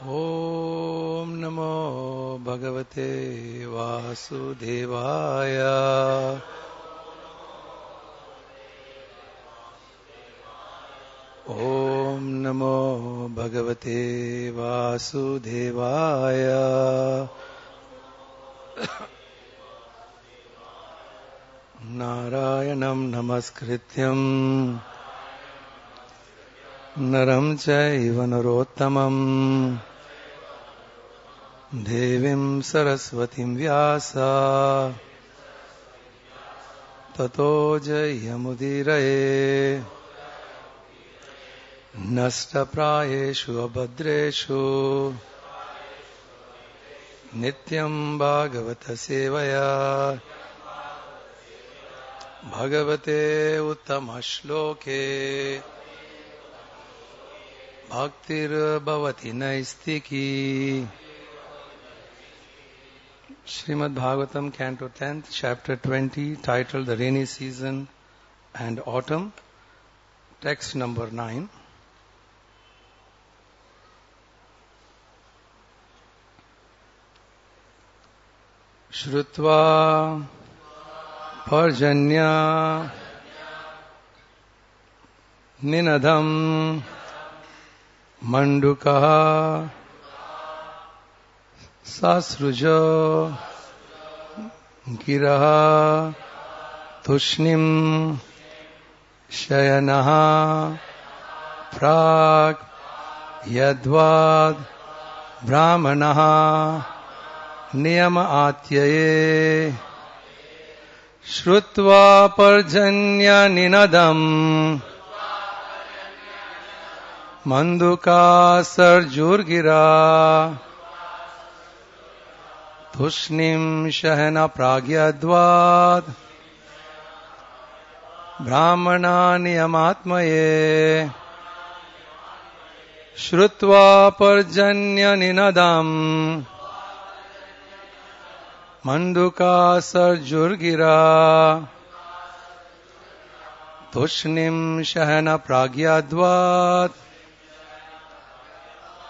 Om Namo Bhagavate Vasudevaya. Om Namo Bhagavate Vasudevaya. Narayanam Namaskrityam Naram Chaiva Narottamam Devim Saraswatim Vyasa Tato Jayamudiraye Nashtaprayeshu Abhadreshu Nityam Bhagavata Sevaya Bhagavate Uttama Shloke Bhaktir Bhavati Naistiki. Srimad Bhagavatam, Canto 10th, Chapter 20, titled The Rainy Season and Autumn, text number 9. Shrutva Parjanya Ninadam Manduka Sasruja Giraha Tushnim Shayanaha Prag Yadvad Brahmanaha Niyama Atyaye Shrutva Parjanya Ninadam Manduka Sarjurgira Tushnim Shahana Pragyadvad Brahmana Niyamatmaye Shrutva Parjanya Ninadam Manduka Sarjurgira Tushnim Shahana Pragyadvad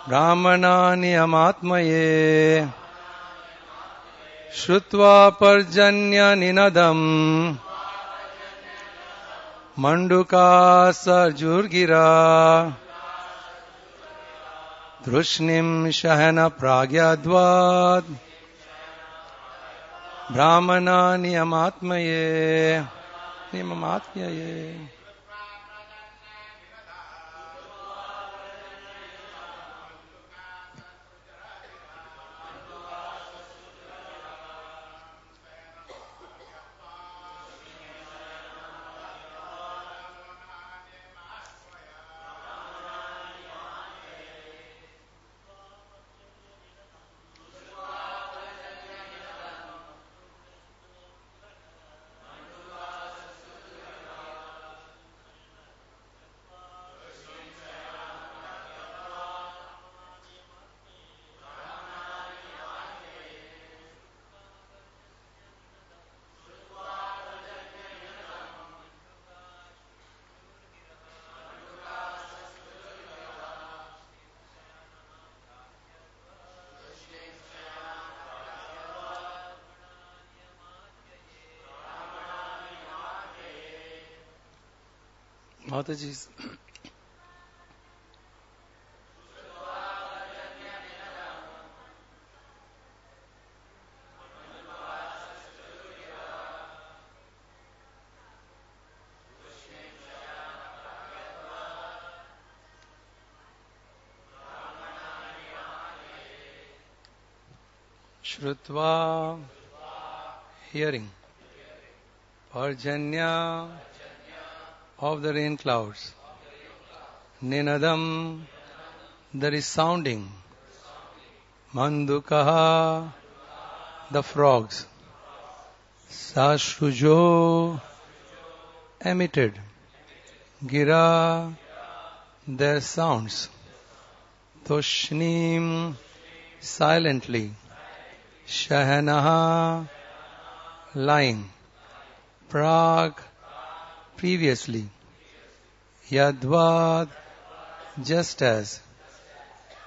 Brahmana Niyamatmaye Shrutva Parjanya Ninadam Manduka Sarjurgira Drushnim Shahana Pragyadvad Brahmana Niyamatmaye Mataji's Shrutva, hearing, Parjanya, of the rain clouds, Ninadam, there is sounding, Mandukaha, the frogs, Sashrujo, emitted, Gira, their sounds, Tushnim, silently, Shahanaha, lying, Prag, previously, Yadvad, just as,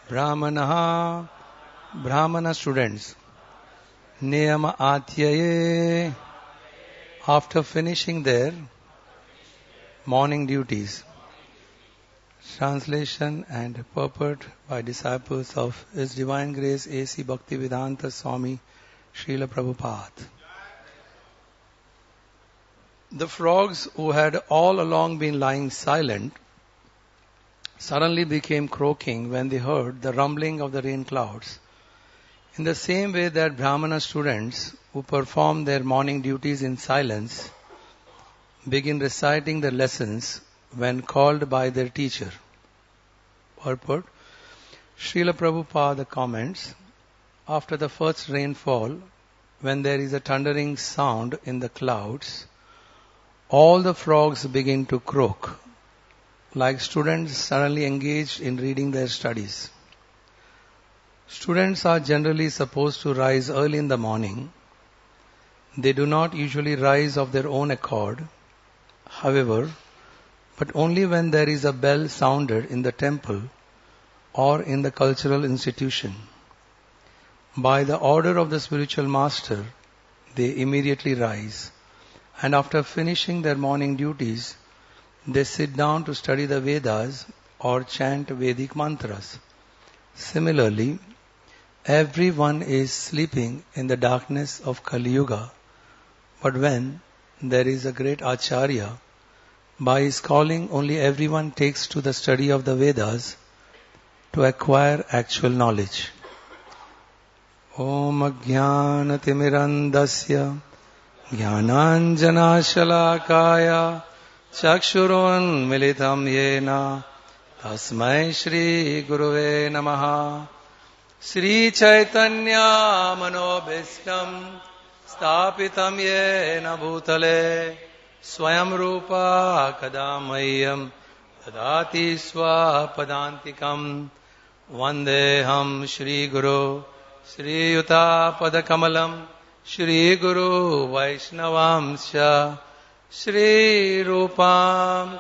Brahmanaha, Brahmana students, Niyama Atyaye, after finishing their morning duties. Translation and purport by disciples of His Divine Grace A.C. Bhaktivedanta Swami Srila Prabhupada. The frogs who had all along been lying silent suddenly became croaking when they heard the rumbling of the rain clouds. In the same way that Brahmana students who perform their morning duties in silence begin reciting their lessons when called by their teacher. Purport. Srila Prabhupada comments, after the first rainfall, when there is a thundering sound in the clouds, all the frogs begin to croak, like students suddenly engaged in reading their studies. Students are generally supposed to rise early in the morning. They do not usually rise of their own accord, however, but only when there is a bell sounded in the temple or in the cultural institution. By the order of the spiritual master, they immediately rise, and after finishing their morning duties, they sit down to study the Vedas or chant Vedic mantras. Similarly, everyone is sleeping in the darkness of Kaliyuga, but when there is a great Acharya, by his calling only everyone takes to the study of the Vedas to acquire actual knowledge. Om Ajnanatimirandasya Jnananjanashalakaya Chakshurun Militam Yena Tasmai Shri Guruve Namaha. Sri Chaitanya Manobhishtam Stapitam Yena Bhutale Swayam Rupa Kadamayam Tadati Swapadantikam Vandeham Shri Guru Shri Yuta Padakamalam Shri Guru Vaishnavamsya Shri Rupam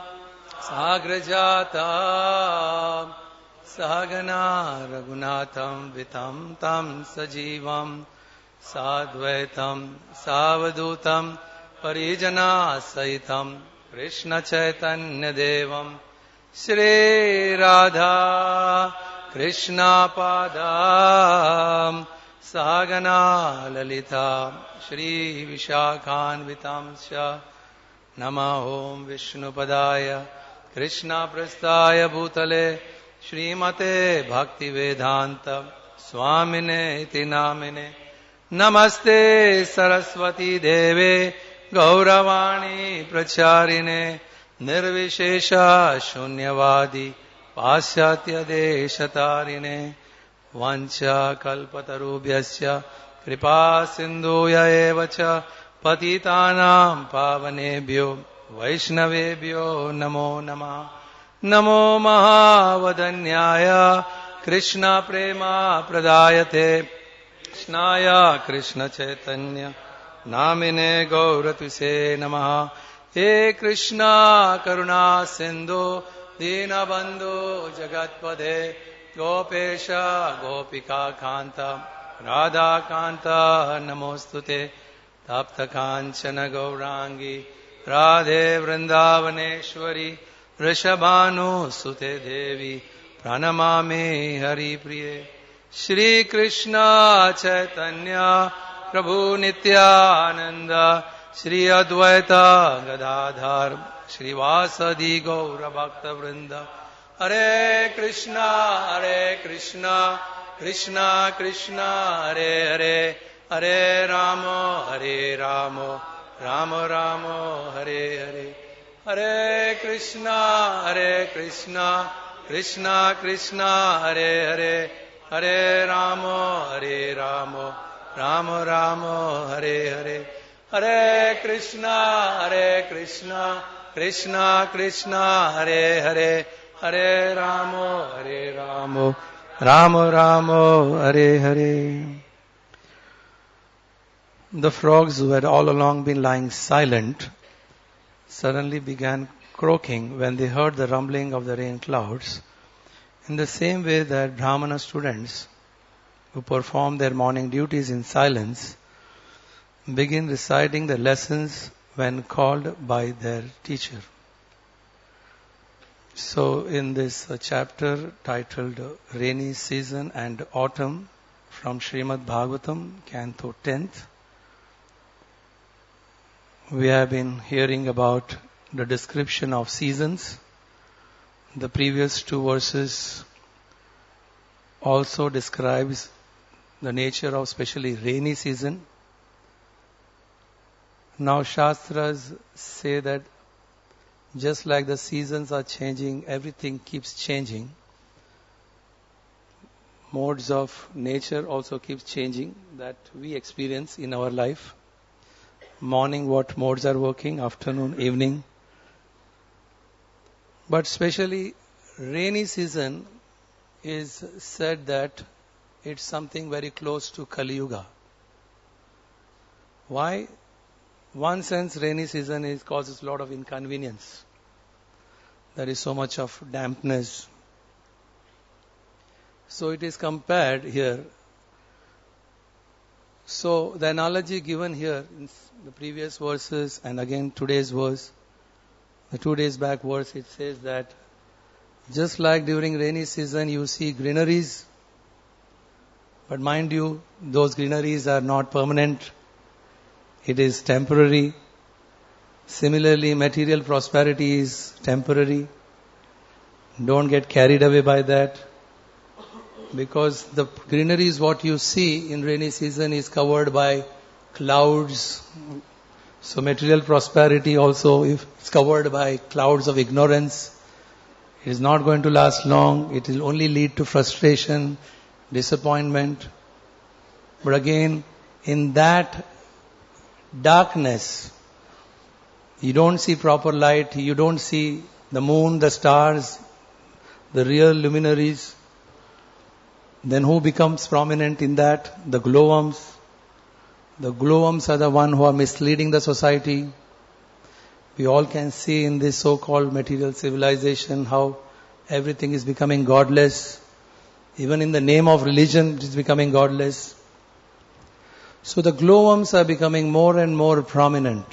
Sagrajatam Sahagana Raghunatham Vitam Tam Sajivam Sadvaitam Savadutam Parijana Saitam Krishna Chaitanya Devam Shri Radha Krishna Padam Sahagana Lalita Shri Vishakhanvitam Sya Nama Om Vishnu Padaya Krishna Prasthaya Bhutale Srimate Bhaktivedanta Swamine Iti Namine Namaste Saraswati Deve Gauravani Pracharine Nirvishesha Shunyavadi Pasyatya Deshatarine Vancha Kalpatarubhyasya Kripa Sindhuya Evacha Patitanam Pavanebhyo Vaishnavebhyo Namo Namah. Namo Mahavadanyaya Krishna Prema Pradayate Krishnaya Krishna Chaitanya Namine Gauratuse Namaha. He Krishna Karuna Sindhu Dinabandhu Jagatpade Gopesha Gopika Kanta Radha Kanta Namostute Tapta Kanchana Gaurangi Radhe Vrindavaneshwari Rishabhanu Sute Devi Pranamami Hari Priye. Shri Krishna Chaitanya Prabhu Nityananda Shri Advaita Gadadhar Shri Vasadi Gaura Bhakta Vrinda. Hare Krishna Krishna Krishna Hare Hare Hare Rama Rama Rama Hare Hare. Hare Krishna Krishna Krishna Hare Hare Hare Rama Rama Rama Hare Hare. Hare Krishna Krishna Krishna Hare Hare Hare Rama Rama Rama Hare Hare. The frogs who had all along been lying silent suddenly began croaking when they heard the rumbling of the rain clouds. In the same way that Brahmana students who perform their morning duties in silence begin reciting the lessons when called by their teacher. So in this chapter titled Rainy Season and Autumn from Srimad Bhagavatam, Canto 10th, we have been hearing about the description of seasons. The previous two verses also describes the nature of especially rainy season. Now Shastras say that just like the seasons are changing, everything keeps changing. Modes of nature also keeps changing that we experience in our life. Morning, what modes are working, afternoon, evening. But especially rainy season is said that it's something very close to Kaliyuga. Why? One sense, rainy season causes a lot of inconvenience. There is so much of dampness. So it is compared here. So the analogy given here in the previous verses and again today's verse, the 2 days back verse, it says that just like during rainy season you see greeneries, but mind you, those greeneries are not permanent. It is temporary. Similarly, material prosperity is temporary. Don't get carried away by that. Because the greenery is what you see in rainy season is covered by clouds. So material prosperity also is covered by clouds of ignorance. It is not going to last long. It will only lead to frustration, disappointment. But again, in that darkness, you don't see proper light, you don't see the moon, the stars, the real luminaries. Then who becomes prominent in that? The glowworms. The glowworms are the one who are misleading the society. We all can see in this so-called material civilization how everything is becoming godless. Even in the name of religion, it is becoming godless. So the glowworms are becoming more and more prominent.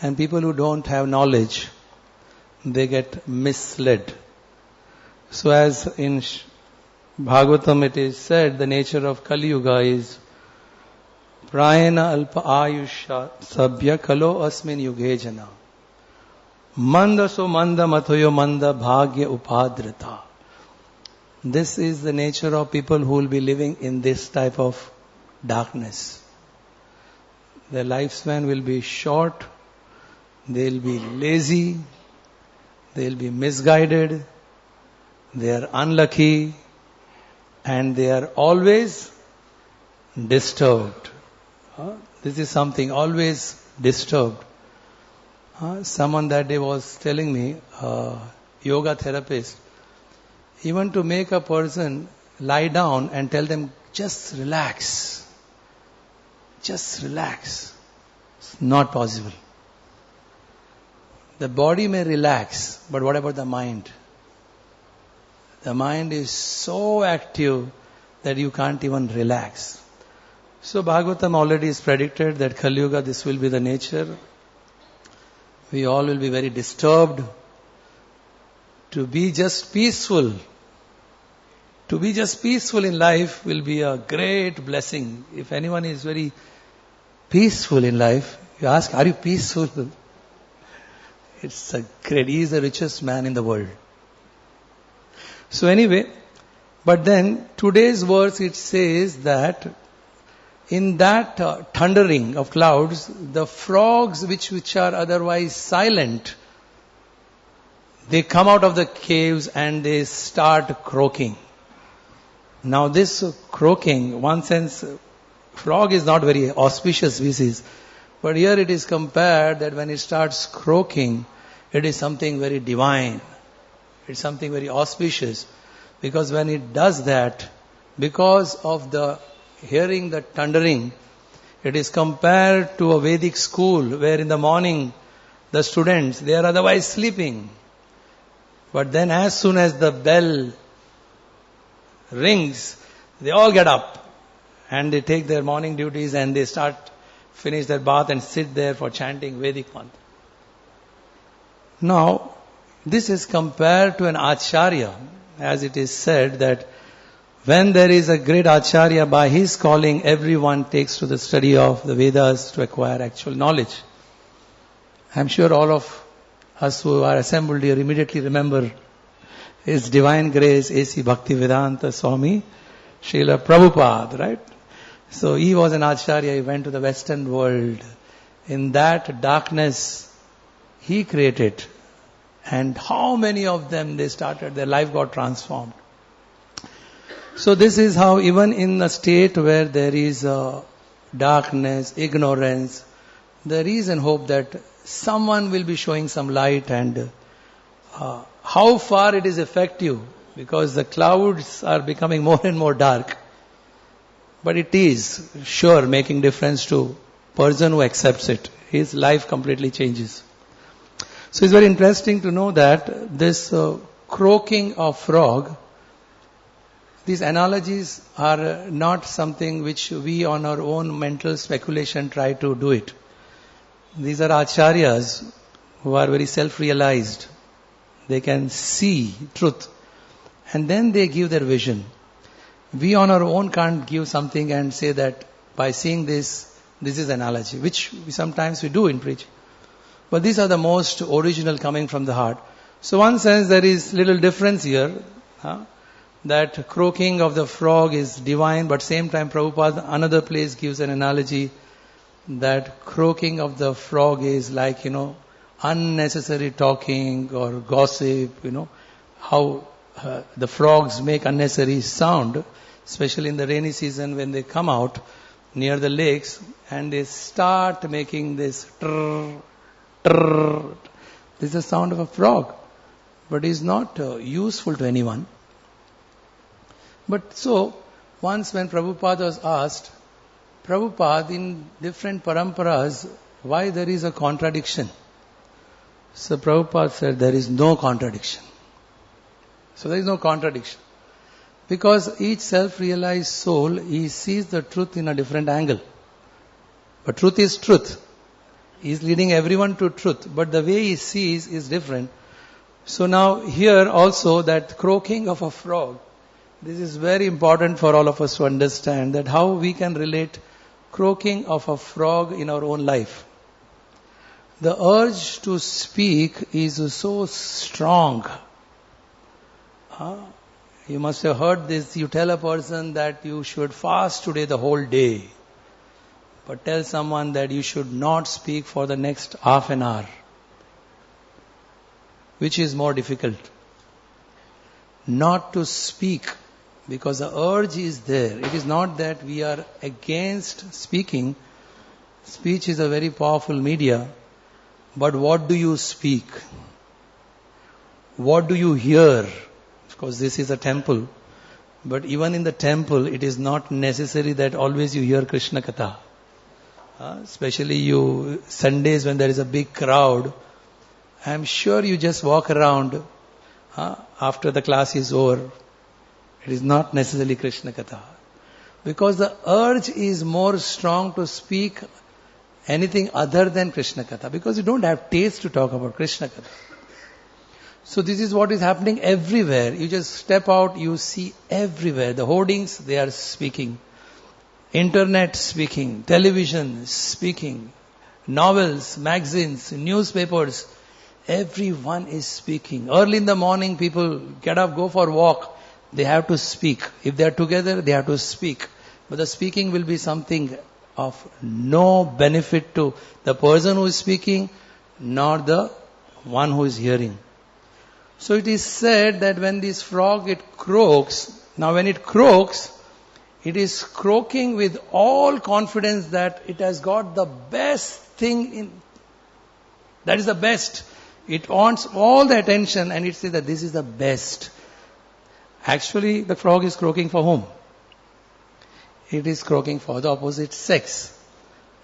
And people who don't have knowledge, they get misled. So as in Bhagavatam it is said, the nature of Kaliyuga is Prayena alpa ayusha sabya kalo asmin yuge jana manda so manda matoyo manda bhagya upadrita. This is the nature of people who will be living in this type of darkness. Their lifespan will be short, they'll be lazy, they'll be misguided, they are unlucky, and they are always disturbed. This is something, always disturbed. Someone that day was telling me, yoga therapist, even to make a person lie down and tell them, just relax. Just relax. It's not possible. The body may relax, but what about the mind? The mind is so active that you can't even relax. So Bhagavatam already is predicted that Kaliyuga, this will be the nature. We all will be very disturbed. To be just peaceful. To be just peaceful in life will be a great blessing. If anyone is very peaceful in life, you ask, are you peaceful? It's a great, he is the richest man in the world. So anyway, but then today's verse it says that in that thundering of clouds, the frogs which are otherwise silent, they come out of the caves and they start croaking. Now this croaking, one sense, frog is not very auspicious species, but here it is compared that when it starts croaking, it is something very divine. It's something very auspicious. Because when it does that, because of the hearing the thundering, it is compared to a Vedic school where in the morning the students, they are otherwise sleeping. But then as soon as the bell rings, they all get up and they take their morning duties and they finish their bath and sit there for chanting Vedic mantra. Now, this is compared to an Acharya, as it is said that when there is a great Acharya, by his calling, everyone takes to the study of the Vedas to acquire actual knowledge. I am sure all of us who are assembled here immediately remember His Divine Grace A.C. Bhaktivedanta Swami Prabhupada, right? So he was an Acharya, he went to the Western world. In that darkness, he created. And how many of them they started, their life got transformed. So this is how even in a state where there is darkness, ignorance, there is an hope that someone will be showing some light, and how far it is effective, because the clouds are becoming more and more dark. But it is sure making difference to person who accepts it. His life completely changes. So it's very interesting to know that this croaking of frog, these analogies are not something which we on our own mental speculation try to do it. These are acharyas who are very self-realized. They can see truth and then they give their vision. We on our own can't give something and say that by seeing this is analogy, which sometimes we do in preaching. But these are the most original coming from the heart. So one sense there is little difference here. That croaking of the frog is divine, but same time Prabhupada another place gives an analogy that croaking of the frog is like, unnecessary talking or gossip, how the frogs make unnecessary sound, especially in the rainy season when they come out near the lakes and they start making this trrr, trrr. This is the sound of a frog, but is not useful to anyone. But so, once when Prabhupada was asked, Prabhupada, in different paramparas, why there is a contradiction? So Prabhupada said, there is no contradiction. So there is no contradiction. Because each self-realized soul, he sees the truth in a different angle. But truth is truth. He is leading everyone to truth. But the way he sees is different. So now here also that croaking of a frog, this is very important for all of us to understand that how we can relate croaking of a frog in our own life. The urge to speak is so strong. You must have heard this. You tell a person that you should fast today the whole day. But tell someone that you should not speak for the next half an hour. Which is more difficult? Not to speak. Because the urge is there. It is not that we are against speaking. Speech is a very powerful media. But what do you speak? What do you hear? Of course, this is a temple. But even in the temple, it is not necessary that always you hear Krishna Katha. Especially Sundays when there is a big crowd. I am sure you just walk around after the class is over. It is not necessarily Krishna Katha. Because the urge is more strong to speak anything other than Krishna Katha. Because you don't have taste to talk about Krishna Katha. So this is what is happening everywhere. You just step out, you see everywhere. The hoardings, they are speaking. Internet speaking. Television speaking. Novels, magazines, newspapers. Everyone is speaking. Early in the morning, people get up, go for a walk. They have to speak. If they are together, they have to speak. But the speaking will be something of no benefit to the person who is speaking, nor the one who is hearing. So it is said that when this frog, it croaks. Now when it croaks, it is croaking with all confidence that it has got the best thing in. That is the best. It wants all the attention and it says that this is the best. Actually, the frog is croaking for whom? It is croaking for the opposite sex.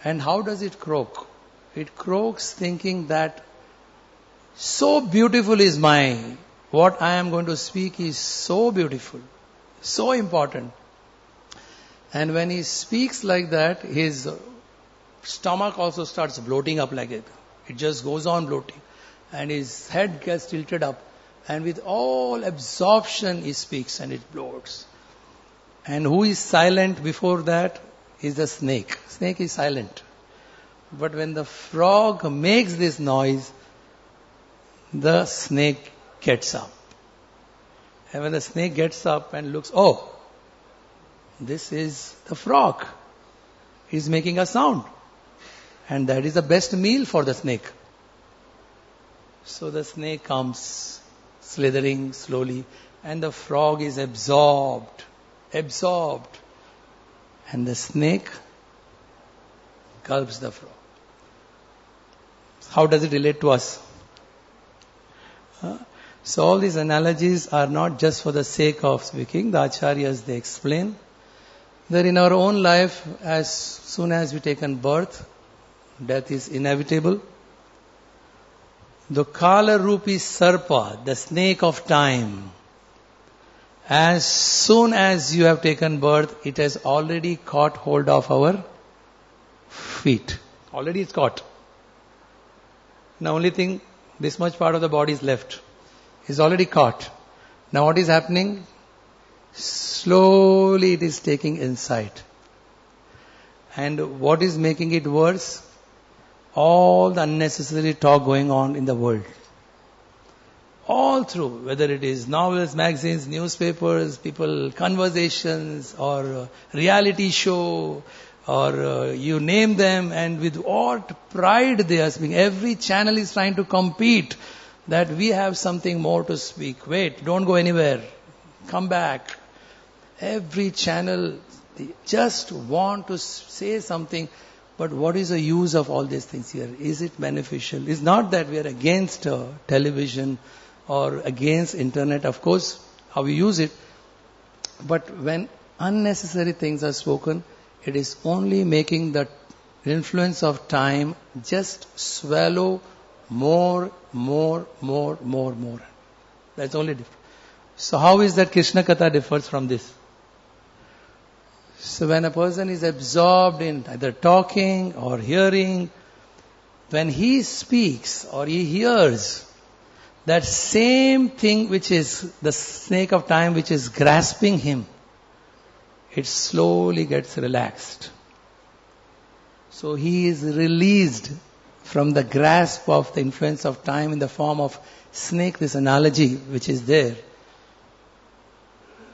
And how does it croak? It croaks thinking that so beautiful is my what I am going to speak is so beautiful, so important. And when he speaks like that, his stomach also starts bloating up like it. It just goes on bloating. And his head gets tilted up. And with all absorption he speaks and it bloats. And who is silent before that is the snake. Snake is silent. But when the frog makes this noise, the snake gets up. And when the snake gets up and looks, oh, this is the frog. He's making a sound. And that is the best meal for the snake. So the snake comes slithering slowly and the frog is absorbed. And the snake gulps the frog. How does it relate to us? So all these analogies are not just for the sake of speaking. The acharyas, they explain that in our own life, as soon as we taken birth, death is inevitable. The Kala Rupi Sarpa, the snake of time, as soon as you have taken birth, it has already caught hold of our feet. Already it's caught. Now only thing, this much part of the body is left. It's already caught. Now what is happening? Slowly it is taking insight. And what is making it worse? All the unnecessary talk going on in the world. All through, whether it is novels, magazines, newspapers, people, conversations, or reality show, or you name them, and with what pride they are speaking. Every channel is trying to compete that we have something more to speak. Wait, don't go anywhere. Come back. Every channel, they just want to say something. But what is the use of all these things here? Is it beneficial? It's not that we are against television or against internet. Of course, how we use it. But when unnecessary things are spoken, it is only making the influence of time just swallow more. That's only different. So how is that Krishna Katha differs from this? So when a person is absorbed in either talking or hearing, when he speaks or he hears, that same thing which is the snake of time which is grasping him, it slowly gets relaxed. So he is released from the grasp of the influence of time in the form of snake, this analogy which is there.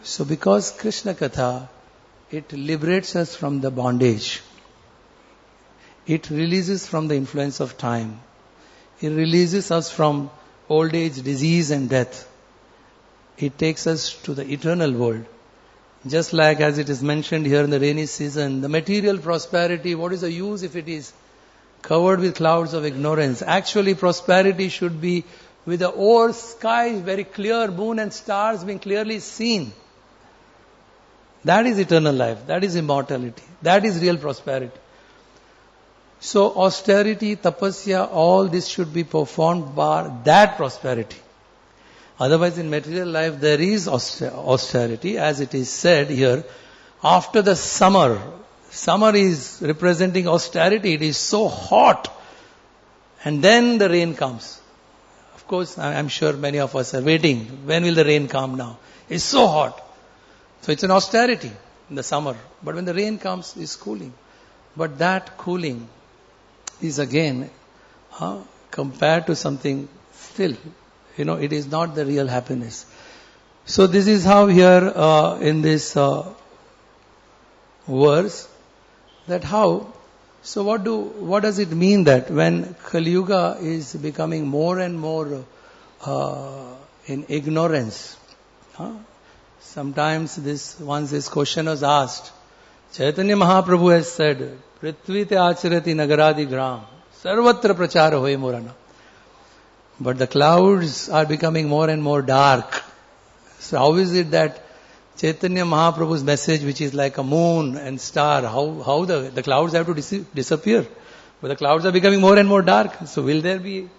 So because Krishna Katha, it liberates us from the bondage. It releases from the influence of time. It releases us from old age, disease and death. It takes us to the eternal world. Just like as it is mentioned here in the rainy season, the material prosperity, what is the use if it is covered with clouds of ignorance? Actually, prosperity should be with the o'er sky, very clear, moon and stars being clearly seen. That is eternal life. That is immortality. That is real prosperity. So austerity, tapasya, all this should be performed by that prosperity. Otherwise in material life there is austerity, as it is said here. After the summer is representing austerity. It is so hot. And then the rain comes. Of course, I'm sure many of us are waiting. When will the rain come now? It's so hot. So it's an austerity in the summer. But when the rain comes, it's cooling. But that cooling is again compared to something still. It is not the real happiness. So this is how here in this verse, that how, so what does it mean that when Kaliyuga is becoming more and more in ignorance, sometimes once this question was asked, Chaitanya Mahaprabhu has said, Prithvite acharati nagaradi gram, sarvatra prachara hoye morana. But the clouds are becoming more and more dark. So how is it that Chaitanya Mahaprabhu's message, which is like a moon and star, how the clouds have to disappear? But the clouds are becoming more and more dark. So will there be?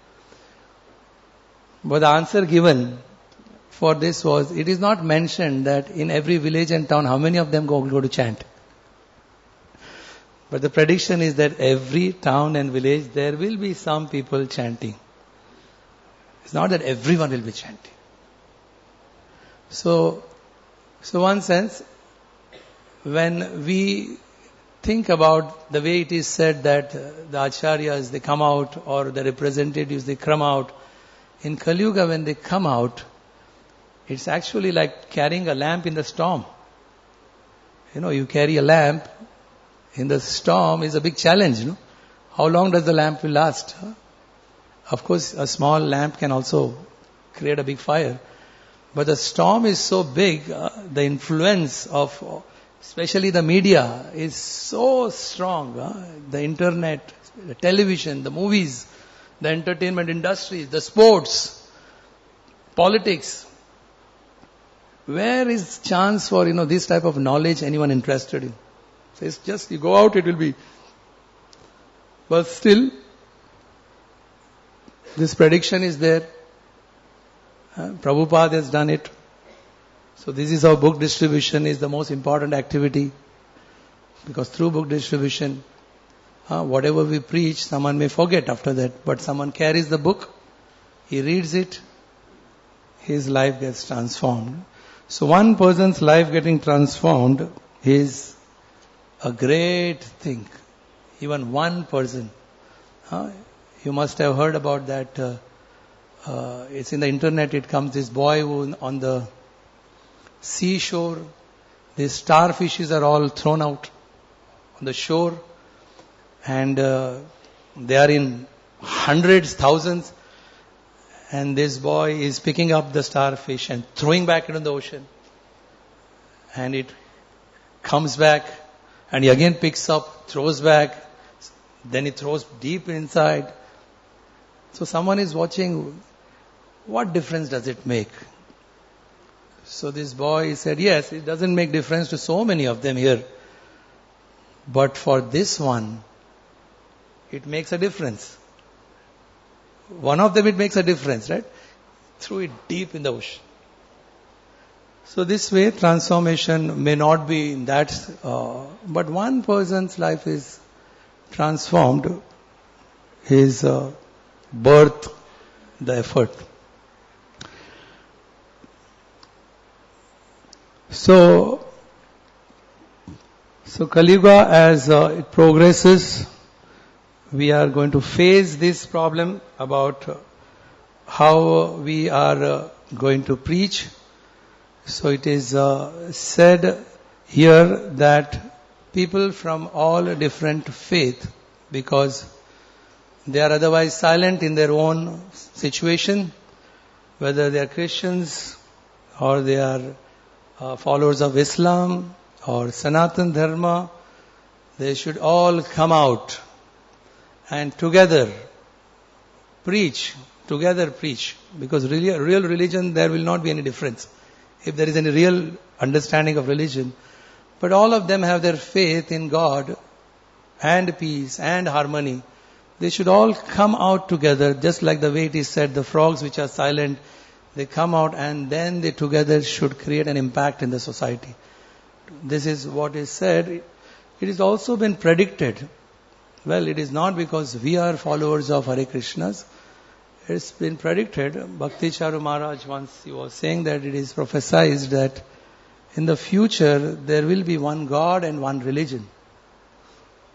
But the answer given for this was, it is not mentioned that in every village and town, how many of them go to chant. But the prediction is that every town and village, there will be some people chanting. It's not that everyone will be chanting. So one sense, when we think about the way it is said that the acharyas, they come out, or the representatives, they come out. In Kaliyuga, when they come out, it's actually like carrying a lamp in the storm. You carry a lamp in the storm is a big challenge. How long does the lamp will last? Of course, a small lamp can also create a big fire. But the storm is so big, the influence of especially the media is so strong. The internet, the television, the movies, the entertainment industry, the sports, politics. Where is chance for, this type of knowledge anyone interested in? So it's just, you go out, it will be. But still, this prediction is there. Prabhupada has done it. So this is how book distribution is the most important activity. Because through book distribution, whatever we preach, someone may forget after that. But someone carries the book, he reads it, his life gets transformed. So one person's life getting transformed is a great thing. Even one person. You must have heard about that. It's in the internet, it comes, this boy who on the seashore, these starfishes are all thrown out on the shore, and they are in hundreds, thousands, and this boy is picking up the starfish and throwing back into the ocean, and it comes back, and he again picks up, throws back, then he throws deep inside. So someone is watching, what difference does it make? So this boy said, yes, it doesn't make difference to so many of them here. But for this one, it makes a difference. One of them, it makes a difference, right? Threw it deep in the ocean. So this way, transformation may not be in that, but one person's life is transformed, his birth, the effort. So Kaliyuga, as it progresses, we are going to face this problem about how we are going to preach. So it is said here that people from all different faith, because they are otherwise silent in their own situation, whether they are Christians or they are followers of Islam or Sanatan Dharma, they should all come out and together preach, because real religion, there will not be any difference if there is any real understanding of religion. But all of them have their faith in God and peace and harmony. They should all come out together, just like the way it is said, the frogs which are silent, they come out and then they together should create an impact in the society. This is what is said. It has also been predicted. Well, it is not because we are followers of Hare Krishnas. It's been predicted. Bhakti Charu Maharaj once, he was saying that it is prophesied that in the future there will be one God and one religion.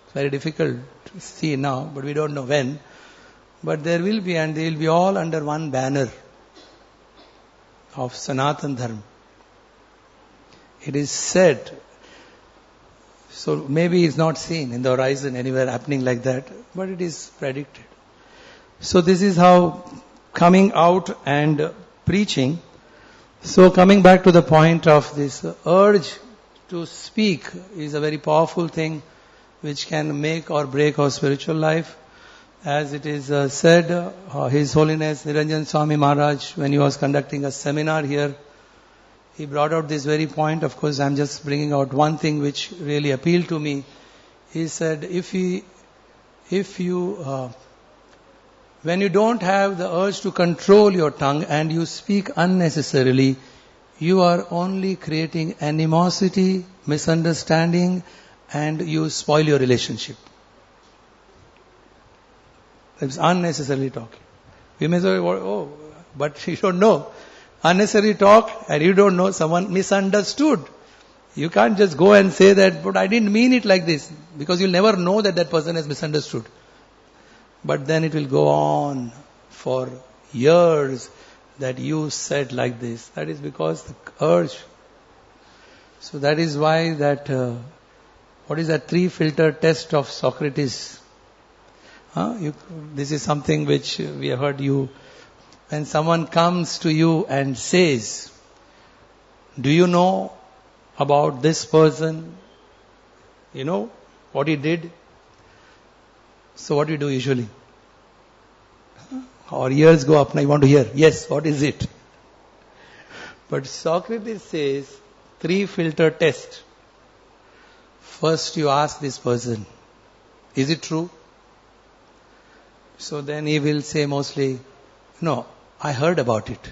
It's very difficult to see now, but we don't know when. But there will be, and they will be all under one banner of Sanatan Dharma. It is said, so maybe it's not seen in the horizon anywhere happening like that, but it is predicted. So this is how coming out and preaching. So coming back to the point of this urge to speak is a very powerful thing which can make or break our spiritual life. As it is said, His Holiness Niranjan Swami Maharaj, when he was conducting a seminar here, he brought out this very point. Of course, I'm just bringing out one thing which really appealed to me. He said, if you When you don't have the urge to control your tongue and you speak unnecessarily, you are only creating animosity, misunderstanding, and you spoil your relationship. It's unnecessarily talking. We may say, oh, but you don't know. Unnecessary talk and you don't know, someone misunderstood. You can't just go and say that, but I didn't mean it like this, because you'll never know that that person has misunderstood. But then it will go on for years that you said like this. That is because the urge. So that is why that, what is that 3-filter test of Socrates? This is something which we have heard you. When someone comes to you and says, do you know about this person? You know what he did? So what do you do usually? Our ears go up, now you want to hear. Yes, what is it? But Socrates says, 3-filter test. First you ask this person, is it true? So then he will say mostly, no, I heard about it.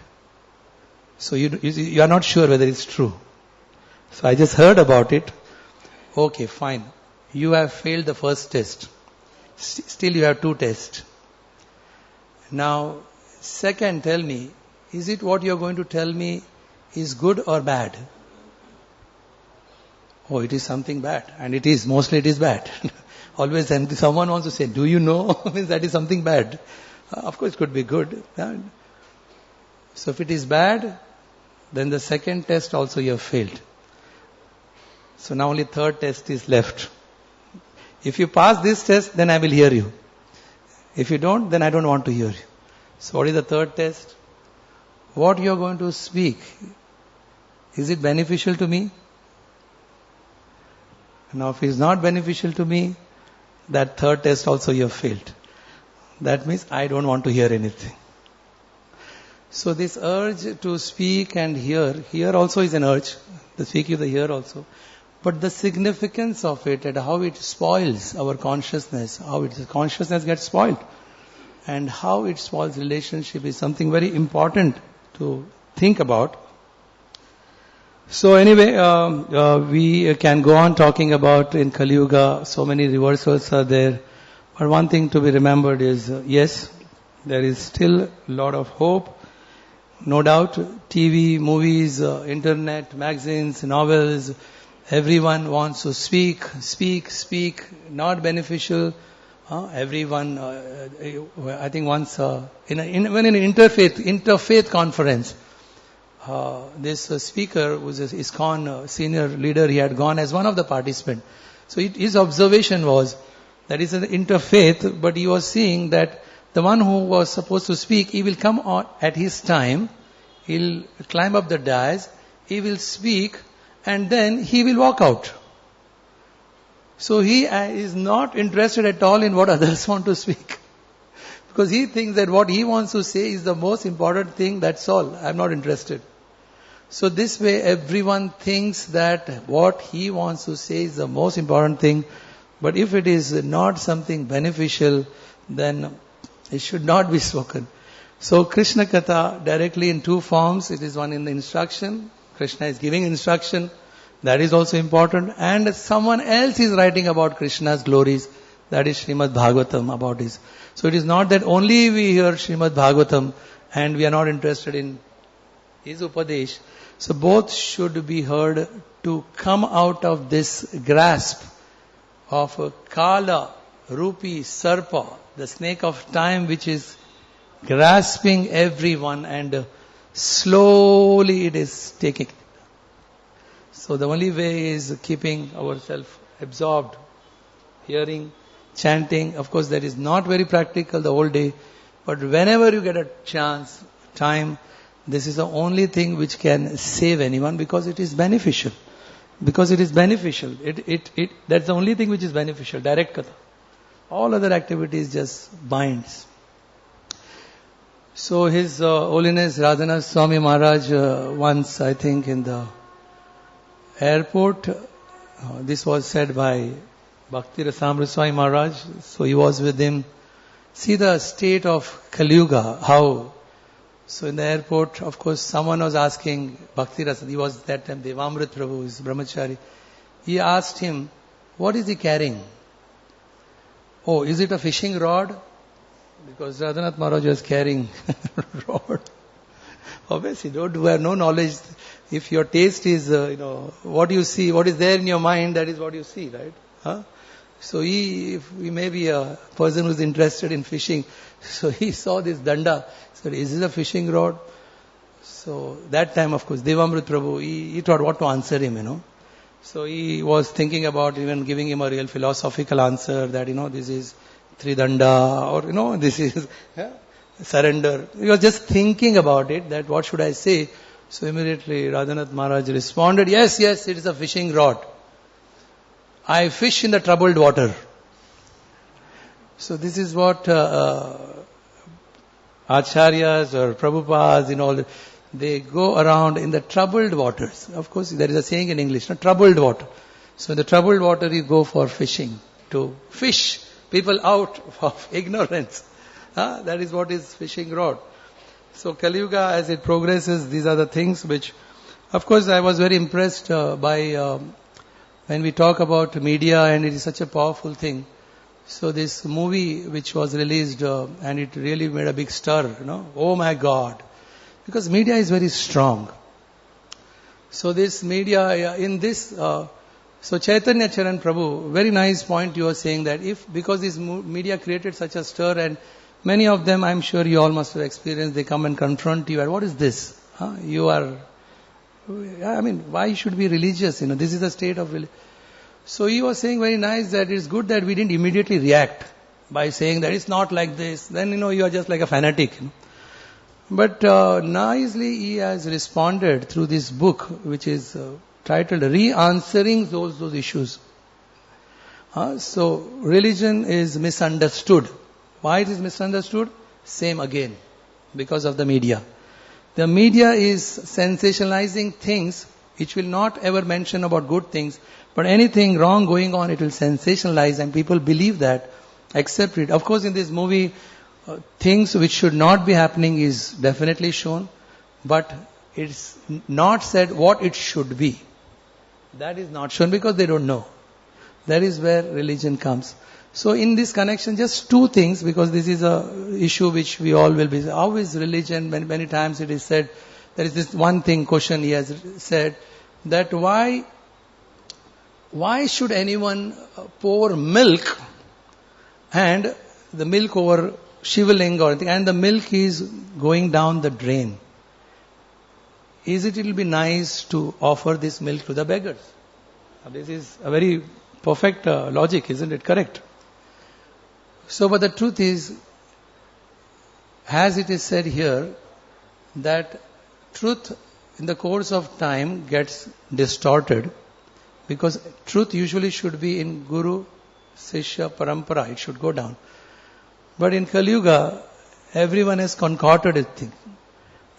So you are not sure whether it's true. So I just heard about it. Okay, fine. You have failed the first test. Still you have 2 tests. Now, second, tell me, is it what you are going to tell me is good or bad? Oh, it is something bad. And it is. Mostly it is bad. Always when someone wants to say, do you know? Means that is something bad. Of course it could be good. So if it is bad, then the second test also you have failed. So now only third test is left. If you pass this test, then I will hear you. If you don't, then I don't want to hear you. So what is the third test? What you are going to speak, is it beneficial to me? Now if it is not beneficial to me, that third test also you have failed. That means I don't want to hear anything. So this urge to speak and hear also is an urge. The speak you, the hear also. But the significance of it and how it spoils our consciousness, how consciousness gets spoiled, and how it spoils relationship is something very important to think about. So anyway, we can go on talking about in Kaliyuga, so many reversals are there. But one thing to be remembered is, yes, there is still a lot of hope. No doubt, TV, movies, internet, magazines, novels, everyone wants to speak, not beneficial. Everyone, I think once, in an interfaith conference, this speaker was an ISKCON senior leader, he had gone as one of the participants. So his observation was that it's an interfaith, but he was seeing that the one who was supposed to speak, he will come on at his time, he'll climb up the dais, he will speak, and then he will walk out. So he is not interested at all in what others want to speak. Because he thinks that what he wants to say is the most important thing, that's all. I'm not interested. So this way everyone thinks that what he wants to say is the most important thing. But if it is not something beneficial, then it should not be spoken. So Krishna Katha directly in 2 forms. It is one in the instruction. Krishna is giving instruction. That is also important. And someone else is writing about Krishna's glories. That is Srimad Bhagavatam about his. So it is not that only we hear Srimad Bhagavatam and we are not interested in his Upadesh. So both should be heard to come out of this grasp of Kala, Rupi, Sarpa, the snake of time which is grasping everyone and slowly it is taking. So the only way is keeping ourselves absorbed, hearing, chanting. Of course that is not very practical the whole day, but whenever you get a chance, time, this is the only thing which can save anyone because it is beneficial. Because it is beneficial. That's the only thing which is beneficial, direct katha. All other activities just binds. So His Holiness Radhanath Swami Maharaj once, I think in the airport, this was said by Bhaktivedanta Swami Maharaj. So he was with him See the state of Kaliyuga, how. So in the airport, of course, someone was asking Bhaktivedanta, he was that time Devamrit Prabhu, his brahmachari. He asked him, what is he carrying? Oh, is it a fishing rod? Because Radhanath Maharaj was carrying rod. Obviously, don't have no knowledge. If your taste is, what you see, what is there in your mind, that is what you see, right? Huh? So he may be a person who is interested in fishing. So he saw this danda. He said, is this a fishing rod? So that time, of course, Devamrit Prabhu, he thought what to answer him, So he was thinking about even giving him a real philosophical answer that, this is Tridanda or, this is surrender. He was just thinking about it, that what should I say? So immediately Radhanath Maharaj responded, yes, it is a fishing rod. I fish in the troubled water. So this is what Acharyas or Prabhupads, they go around in the troubled waters. Of course, there is a saying in English, troubled water. So in the troubled water you go for fishing, to fish people out of ignorance. That is what is fishing rod. So Kaliyuga, as it progresses, these are the things which, of course, I was very impressed by when we talk about media, and it is such a powerful thing. So this movie which was released and it really made a big stir, oh my God. Because media is very strong. So this media, in this, so Chaitanya Charan Prabhu, very nice point you were saying that because this media created such a stir, and many of them, I'm sure you all must have experienced, they come and confront you, and what is this? Why should we be religious? This is a state of religion. So he was saying very nice that it's good that we didn't immediately react by saying that it's not like this. Then, you are just like a fanatic. But nicely he has responded through this book, which is titled Re-Answering those Issues. So religion is misunderstood. Why it is misunderstood? Same again, because of the media. The media is sensationalizing things which will not ever mention about good things, but anything wrong going on, it will sensationalize, and people believe that, accept it. Of course, in this movie, things which should not be happening is definitely shown, but it's not said what it should be. That is not shown because they don't know. That is where religion comes. So in this connection, just two things, because this is a issue which we all will be. How is religion? Many times it is said, there is this one thing, question he has said, that why should anyone pour milk and the milk over Shivaling or anything, and the milk is going down the drain? It will be nice to offer this milk to the beggars. Now, this is a very perfect logic, isn't it? Correct? So, but the truth is, as it is said here, that truth in the course of time gets distorted, because truth usually should be in Guru, Sishya, Parampara. It should go down. But in Kaliyuga, everyone has concocted a thing.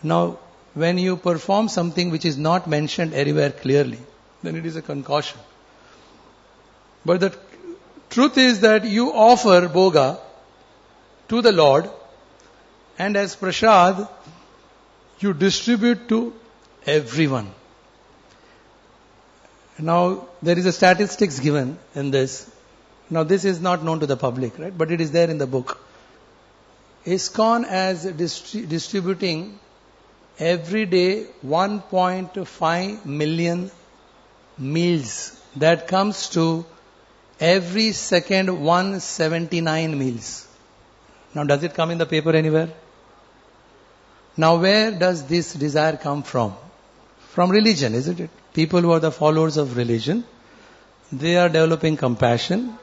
Now, when you perform something which is not mentioned anywhere clearly, then it is a concoction. But the truth is that you offer Bhoga to the Lord, and as Prasad, you distribute to everyone. Now, there is a statistics given in this. Now, this is not known to the public, right? But it is there in the book. ISKCON as distributing every day 1.5 million meals. That comes to every second 179 meals. Now, does it come in the paper anywhere? Now, where does this desire come from? From religion, isn't it? People who are the followers of religion, they are developing compassion.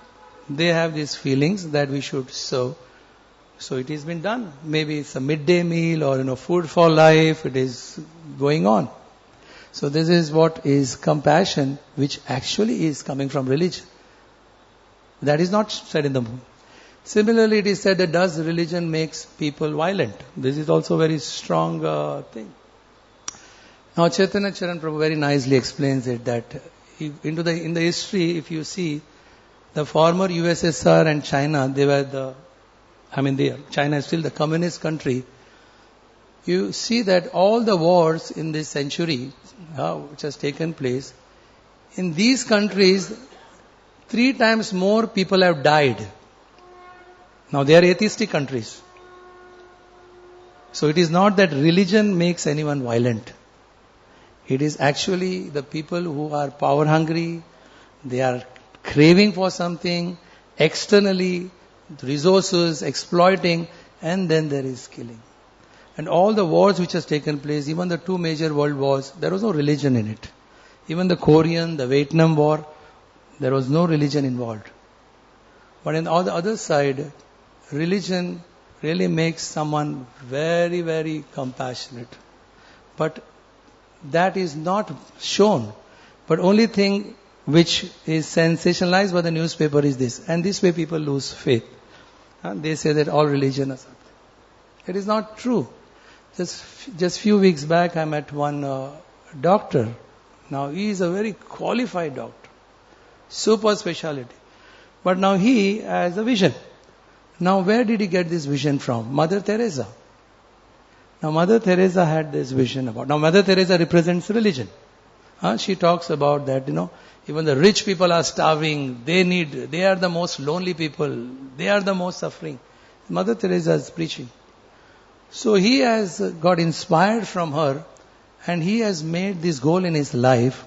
They have these feelings that we should serve. So it has been done. Maybe it's a midday meal or food for life. It is going on. So this is what is compassion, which actually is coming from religion. That is not said in the book. Similarly, it is said that does religion makes people violent? This is also a very strong thing. Now Chaitanya Charan Prabhu very nicely explains it, that in the history, if you see, the former USSR and China, they were the China is still the communist country. You see that all the wars in this century, which has taken place, in these countries, 3 times more people have died. Now they are atheistic countries. So it is not that religion makes anyone violent. It is actually the people who are power hungry, they are craving for something, externally, resources, exploiting, and then there is killing. And all the wars which has taken place, even the 2 major world wars, there was no religion in it. Even the Korean, the Vietnam War, there was no religion involved. But on the other side, religion really makes someone very, very compassionate. But that is not shown. But only thing which is sensationalized by the newspaper is this. And this way people lose faith. They say that all religion is something. It is not true. Just few weeks back I met one doctor. Now he is a very qualified doctor. Super speciality. But now he has a vision. Now where did he get this vision from? Mother Teresa. Now Mother Teresa had this vision about. Now Mother Teresa represents religion. She talks about that, even the rich people are starving. They are the most lonely people. They are the most suffering. Mother Teresa is preaching. So he has got inspired from her and he has made this goal in his life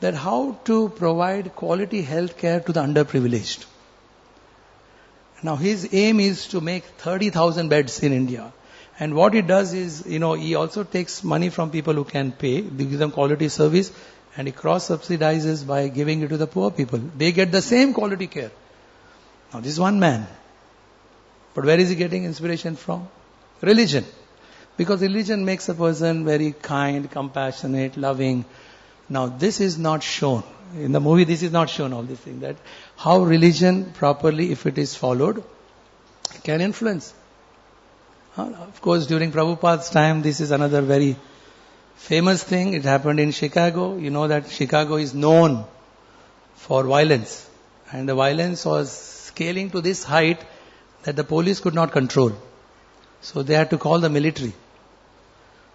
that how to provide quality health care to the underprivileged. Now his aim is to make 30,000 beds in India. And what he does is, he also takes money from people who can pay, give them quality service, and he cross-subsidizes by giving it to the poor people. They get the same quality care. Now this is one man. But where is he getting inspiration from? Religion. Because religion makes a person very kind, compassionate, loving. Now this is not shown. In the movie this is not shown, all these things. That how religion properly, if it is followed, can influence. Of course, during Prabhupada's time, this is another very famous thing. It happened in Chicago. You know that Chicago is known for violence. And the violence was scaling to this height that the police could not control. So they had to call the military.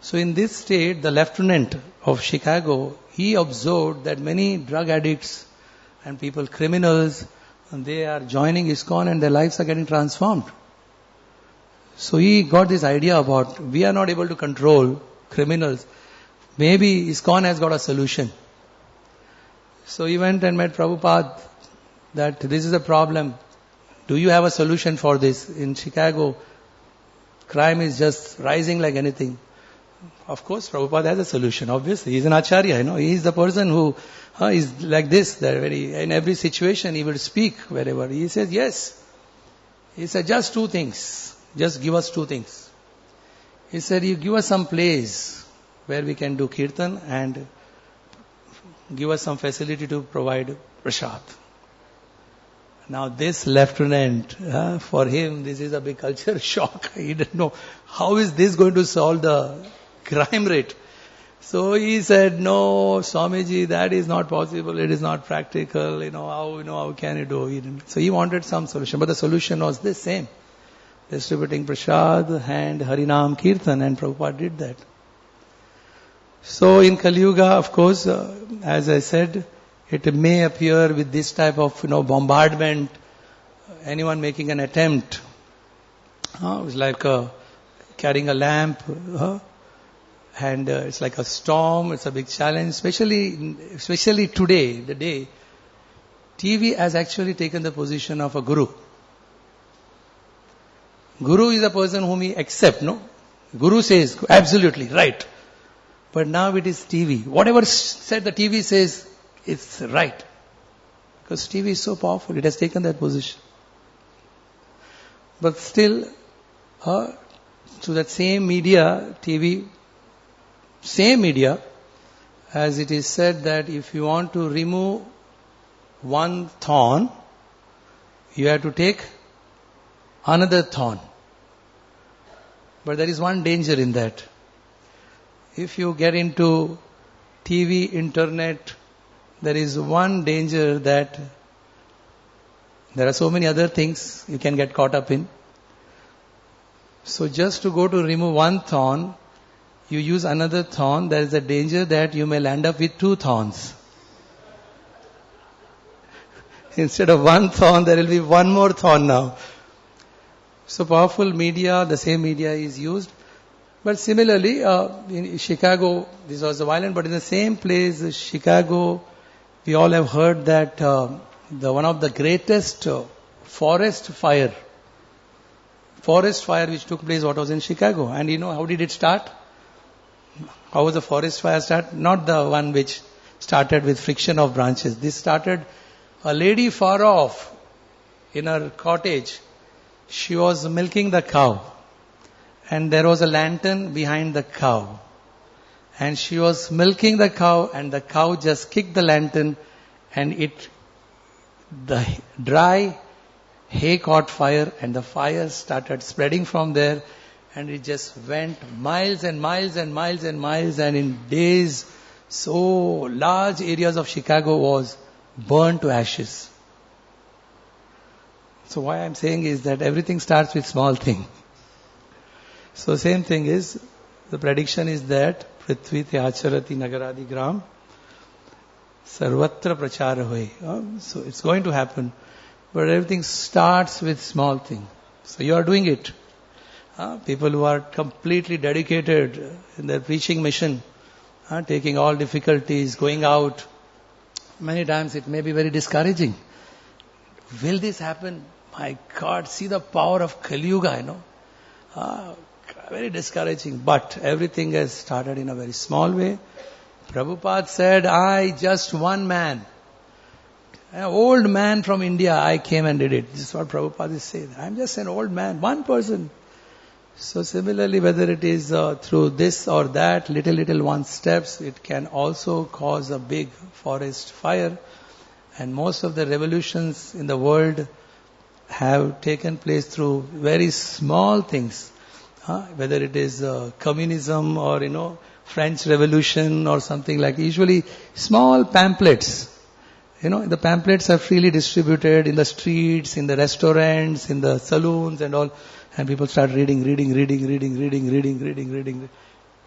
So in this state, the lieutenant of Chicago, he observed that many drug addicts and people, criminals, and they are joining ISKCON and their lives are getting transformed. So he got this idea about, we are not able to control criminals. Maybe ISKCON has got a solution. So he went and met Prabhupada that this is a problem. Do you have a solution for this? In Chicago, crime is just rising like anything. Of course, Prabhupada has a solution, obviously. He is an acharya, He is the person who is like this. In every situation he will speak wherever. He says, yes. He said, just 2 things. Just give us 2 things. He said, you give us some place where we can do kirtan and give us some facility to provide prasad. Now this lieutenant, for him, this is a big culture shock. He didn't know, how is this going to solve the crime rate? So he said, no, Swamiji, that is not possible. It is not practical. How can you do? So he wanted some solution. But the solution was the same. Distributing prasad and Harinam Kirtan, and Prabhupada did that. So in Kaliyuga, of course, as I said, it may appear with this type of bombardment, anyone making an attempt. It's like carrying a lamp, and it's like a storm. It's a big challenge, especially today, the day. TV has actually taken the position of a guru. Guru is a person whom we accept, Guru says, absolutely, right. But now it is TV. Whatever said the TV says, it's right. Because TV is so powerful, it has taken that position. But still, to that same media, TV, same media, as it is said that if you want to remove one thorn, you have to take another thorn. But there is one danger in that. If you get into TV, internet, there is one danger that there are so many other things you can get caught up in. So just to go to remove one thorn, you use another thorn. There is a danger that you may land up with two thorns. Instead of one thorn, there will be one more thorn now. So powerful media, the same media is used. But similarly, in Chicago, this was violent, but in the same place, Chicago, we all have heard that one of the greatest forest fire which took place, what was in Chicago. And you know, how did it start? How was the forest fire start? Not the one which started with friction of branches. This started, a lady far off in her cottage, she was milking the cow. And there was a lantern behind the cow. And she was milking the cow, and the cow just kicked the lantern, and the dry hay caught fire, and the fire started spreading from there, and it just went miles and miles and miles and miles, and in days, so large areas of Chicago was burned to ashes. So why I'm saying is that everything starts with small thing. So same thing is, the prediction is that Prithvi te acharati nagaradi gram sarvatra prachara hoy. So it's going to happen. But everything starts with small thing. So you are doing it. People who are completely dedicated in their preaching mission, taking all difficulties, going out. Many times it may be very discouraging. Will this happen? My God, see the power of Kaliyuga, you know. Very discouraging. But everything has started in a very small way. Prabhupada said, I just one man. An old man from India, I came and did it. This is what Prabhupada is saying. I'm just an old man, one person. So similarly, whether it is through this or that, little one steps, it can also cause a big forest fire. And most of the revolutions in the world have taken place through very small things. Whether it is communism or, French Revolution or something like, usually small pamphlets. The pamphlets are freely distributed in the streets, in the restaurants, in the saloons and all. And people start reading.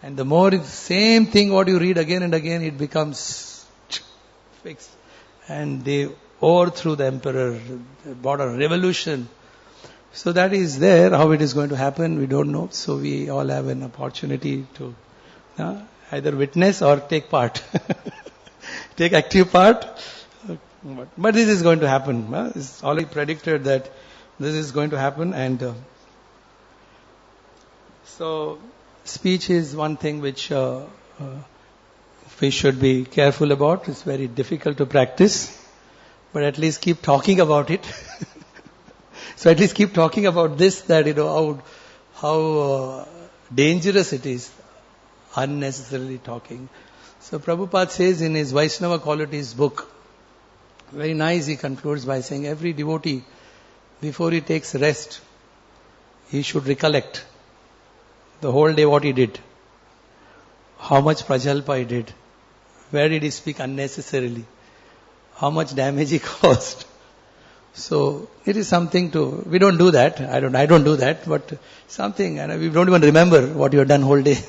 And the more same thing what you read again and again, it becomes fixed. And they overthrew the emperor, brought a revolution. So that is there. How it is going to happen, we don't know. So we all have an opportunity to either witness or take part. Take active part. But this is going to happen. It's already predicted that this is going to happen. And so speech is one thing which we should be careful about. It's very difficult to practice. But at least keep talking about it. So at least keep talking about this, that how dangerous it is, unnecessarily talking. So Prabhupada says in his Vaishnava Qualities book, very nice, he concludes by saying every devotee, before he takes rest, he should recollect the whole day what he did, how much prajalpa he did, where did he speak unnecessarily, how much damage he caused. So it is something we don't do that. I don't do that, but something, and we don't even remember what you have done whole day.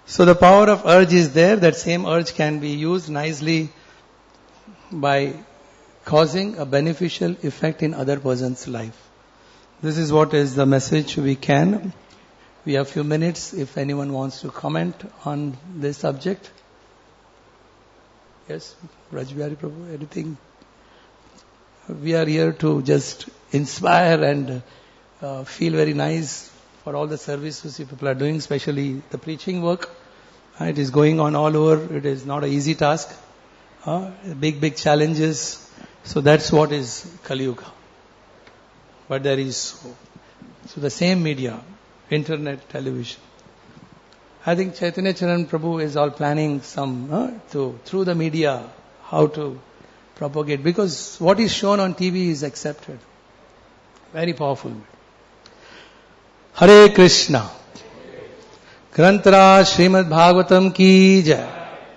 So the power of urge is there. That same urge can be used nicely by causing a beneficial effect in other person's life. This is what is the message we have few minutes if anyone wants to comment on this subject. Yes, Rajbihari Prabhu, anything? We are here to just inspire and feel very nice for all the services people are doing, especially the preaching work. It is going on all over. It is not an easy task. Big challenges. So that's what is Kaliyuga. But there is so the same media, internet, television. I think Chaitanya Charan Prabhu is all planning some through the media how to propagate, because what is shown on TV is accepted. Very powerful. Hare Krishna. Grantara Srimad Bhagavatam ki jai.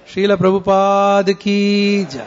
Srila Prabhupada ki jai.